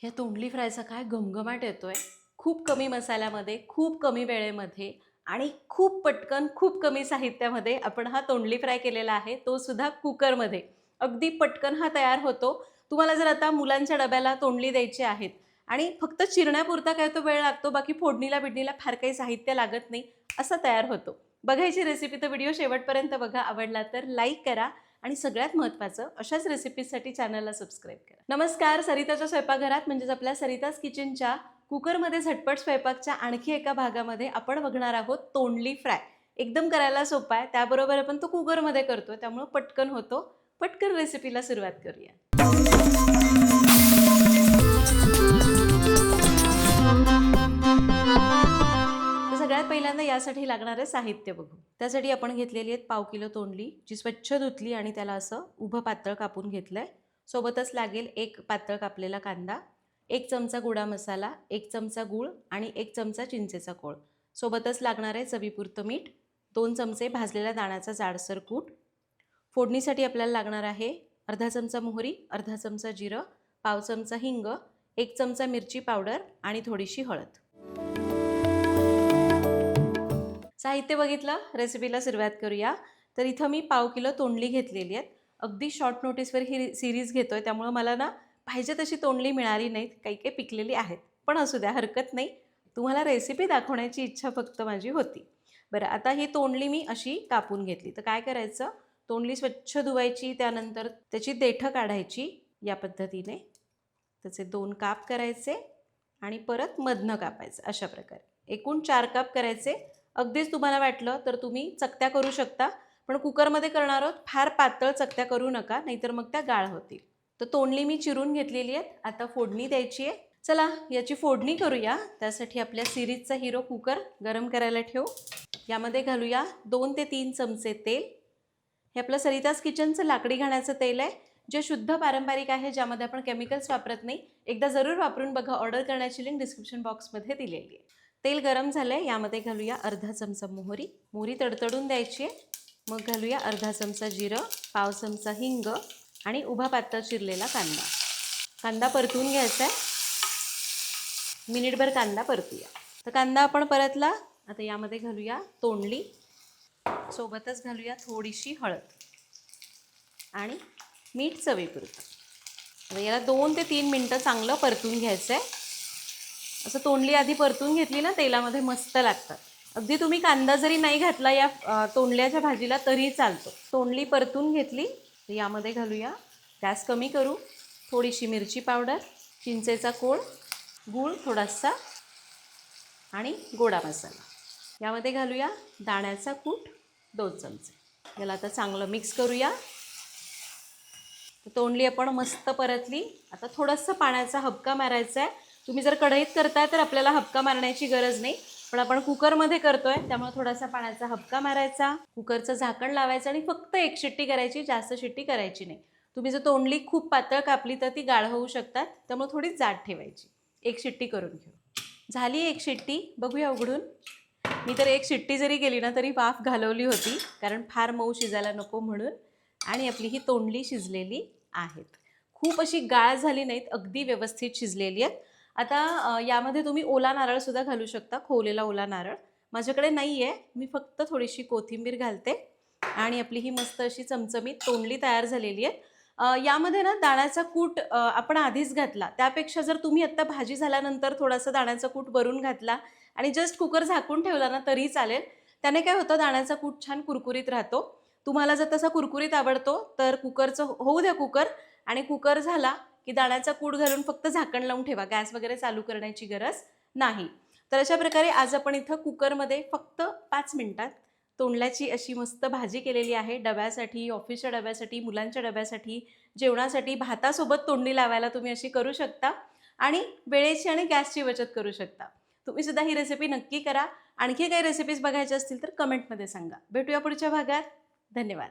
ह्या तोंडली फ्रायचा काय घमघमाट येतोय. खूप कमी मसाल्यामध्ये, खूप कमी वेळेमध्ये आणि खूप पटकन, खूप कमी साहित्यामध्ये आपण हा तोंडली फ्राय केलेला आहे, तो सुद्धा कुकरमध्ये. अगदी पटकन हा तयार होतो. तुम्हाला जर आता मुलांच्या डब्याला तोंडली द्यायची आहेत आणि फक्त चिरण्यापुरता काय तो वेळ लागतो, बाकी फोडणीला-बिडणीला फार काही साहित्य लागत नाही, असा तयार होतो. बघायची रेसिपी तर व्हिडिओ शेवटपर्यंत बघा. आवडला तर लाईक करा आणि सगळ्यात महत्त्वाचं अशाच रेसिपीजसाठी चॅनलला सबस्क्राईब करा. नमस्कार, सरिताच्या स्वयंपाकघरात म्हणजेच आपल्या सरिताज किचनच्या कुकरमध्ये झटपट स्वयंपाकच्या आणखी एका भागामध्ये आपण बघणार आहोत तोंडली फ्राय. एकदम करायला सोपा आहे, त्याबरोबर आपण तो कुकरमध्ये करतो, त्यामुळे पटकन होतो. पटकन रेसिपीला सुरुवात करूया. तर सगळ्यात पहिल्यांदा यासाठी लागणारे साहित्य बघू. त्यासाठी आपण घेतलेली आहेत पाव किलो तोंडली, जी स्वच्छ धुतली आणि त्याला असं उभं पातळ कापून घेतलंय. सोबतच लागेल एक पातळ कापलेला कांदा, 1 चमचा गोडा मसाला, 1 चमचा गूळ आणि 1 चमचा चिंचेचा कोळ. सोबतच लागणार आहे चवीपुरतं मीठ, 2 चमचे भाजलेल्या दाण्याचा जाडसर कूट. फोडणीसाठी आपल्याला लागणार आहे अर्धा चमचा मोहरी, अर्धा चमचा जिरं, पाव चमचा हिंग, 1 चमचा मिरची पावडर आणि थोडीशी हळद. साहित्य बघितलं, रेसिपीला सुरुवात करूया. तर इथं मी पाव किलो तोंडली घेतलेली आहेत. अगदी शॉर्ट नोटीसवर ही सिरीज घेतोय, त्यामुळे मला ना पाहिजे तशी तोंडली मिळाली नाहीत, काही काही पिकलेली आहेत. पण असू द्या, हरकत नाही. तुम्हाला रेसिपी दाखवण्याची इच्छा फक्त माझी होती. बरं, आता ही तोंडली मी अशी कापून घेतली. तर काय करायचं, तोंडली स्वच्छ धुवायची, त्यानंतर त्याची देठं काढायची या पद्धतीने. त्याचे 2 काप करायचे आणि परत मधनं कापायचं अशा प्रकारे. एकूण 4 काप करायचे. अगदीच तुम्हाला वाटलं तर तुम्ही चकत्या करू शकता, पण कुकरमध्ये करणार आहोत, फार पातळ चकत्या करू नका, नाहीतर मग त्या गाळ होतील. तर तोंडली मी चिरून घेतलेली आहे. आता फोडणी द्यायची आहे. चला याची फोडणी करूया. त्यासाठी आपल्या सिरीजचा हिरो कुकर गरम करायला ठेवू. यामध्ये घालूया 2 ते 3 चमचे तेल. हे आपलं सरिताज किचनचं लाकडी घाण्याचं तेल आहे, जे शुद्ध पारंपरिक आहे, ज्यामध्ये आपण केमिकल्स वापरत नाही. एकदा जरूर वापरून बघा. ऑर्डर करण्याची लिंक डिस्क्रिप्शन बॉक्समध्ये दिलेली आहे. तेल गरम झालं आहे. यामध्ये घालूया अर्धा चमचा मोहरी. मोहरी तडतडून द्यायची आहे. मग घालूया अर्धा चमचा जिरं, पाव चमचा हिंग आणि उभा पातळ चिरलेला कांदा. कांदा परतून घ्यायचा आहे. मिनिटभर कांदा परतूया. तर कांदा आपण परतला. आता यामध्ये घालूया तोंडली. सोबतच घालूया थोडीशी हळद आणि मीठ चवीपुरतं. आता याला 2 ते 3 मिनटं चांगलं परतून घ्यायचं आहे. असं तोंडली आधी परतून घेतली ना तेलामध्ये, मस्त लागतात. अगदी तुम्ही कांदा जरी नाही घातला या तोंडल्याच्या भाजीला तरी चालतो. तोंडली परतून घेतली. तर यामध्ये घालूया, गॅस कमी करू, थोडीशी मिरची पावडर, चिंचेचा कोळ, गूळ थोडासा आणि गोडा मसाला. यामध्ये घालूया दाण्याचा कूट 2 चमचे. याला आता चांगलं मिक्स करूया. तोंडली आपण मस्त परतली. आता थोडंसं पाण्याचा हबका मारायचा आहे. तुम्ही जर कढईत करताय तर आपल्याला हबका मारण्याची गरज नाही, पण आपण कुकरमध्ये करतोय, त्यामुळे थोडासा पाण्याचा हबका मारायचा. कुकरचं झाकण लावायचं आणि फक्त 1 शिट्टी करायची, जास्त शिट्टी करायची नाही. तुम्ही जर तोंडली खूप पातळ कापली तर ती गाळ होऊ शकतात, त्यामुळे थोडी जाड ठेवायची. 1 शिट्टी करून घेऊ. झाली 1 शिट्टी. बघूया उघडून. मी तर 1 शिट्टी जरी गेली ना तरी वाफ घालवली होती, कारण फार मऊ शिजायला नको म्हणून. आणि आपली ही तोंडली शिजलेली आहेत. खूप अशी गाळ झाली नाहीत, अगदी व्यवस्थित शिजलेली आहेत. आता यामध्ये तुम्ही ओला नारळसुद्धा घालू शकता, खोवलेला ओला नारळ. माझ्याकडे नाही आहे, मी फक्त थोडीशी कोथिंबीर घालते आणि आपली ही मस्त अशी चमचमीत तोंडली तयार झालेली आहे. यामध्ये ना दाण्याचा कूट आपण आधीच घातला, त्यापेक्षा जर तुम्ही आत्ता भाजी झाल्यानंतर थोडासा दाण्याचा कूट वरून घातला आणि जस्ट कुकर झाकून ठेवला ना तरी चालेल. त्याने काय होतं, दाण्याचा कूट छान कुरकुरीत राहतो. तुम्हाला जर तसा कुरकुरीत आवडतो तर कुकरचं होऊ द्या कुकर, आणि कुकर झाला की दाण्याचा कूट घालून फक्त झाकण लावून ठेवा. गॅस वगैरे चालू करण्याची गरज नाही. तर अशा प्रकारे आज आपण इथं कुकरमध्ये फक्त 5 मिनिटात तोंडल्याची अशी मस्त भाजी केलेली आहे. डब्यासाठी, ऑफिसच्या डब्यासाठी, मुलांच्या डब्यासाठी, जेवणासाठी, भातासोबत तोंडली लावायला तुम्ही अशी करू शकता आणि वेळेची आणि गॅसची बचत करू शकता. तुम्ही सुद्धा ही रेसिपी नक्की करा. आणखी काही रेसिपीज बघायच्या असतील तर कमेंटमध्ये सांगा. भेटूया पुढच्या भागात. धन्यवाद.